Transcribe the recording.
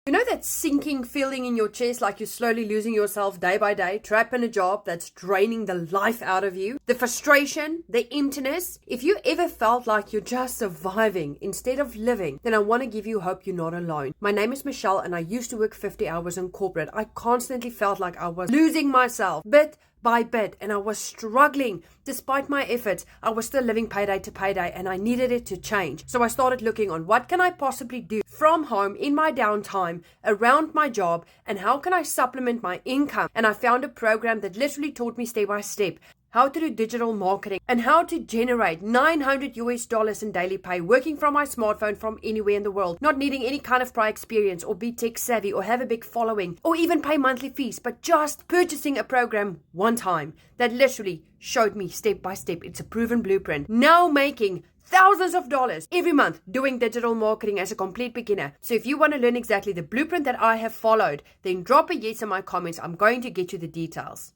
You know that sinking feeling in your chest, like you're slowly losing yourself day by day, trapped in a job that's draining the life out of you? The frustration, the emptiness? If you ever felt like you're just surviving instead of living, then I want to give you hope you're not alone. My name is Michelle and I used to work 50 hours in corporate. I constantly felt like I was losing myself bit by bit, and I was struggling. Despite my efforts, I was still living payday to payday, and I needed it to change. So I started looking on what can I possibly do from home in my downtime around my job, and how can I supplement my income. And I found a program that literally taught me step by step how to do digital marketing and how to generate $900 in daily pay working from my smartphone from anywhere in the world, not needing any kind of prior experience or be tech savvy or have a big following or even pay monthly fees, but just purchasing a program one time that literally showed me step by step. It's a proven blueprint. Now making thousands of dollars every month doing digital marketing as a complete beginner. So if you want to learn exactly the blueprint that I have followed, then drop a yes in my comments. I'm going to get you the details.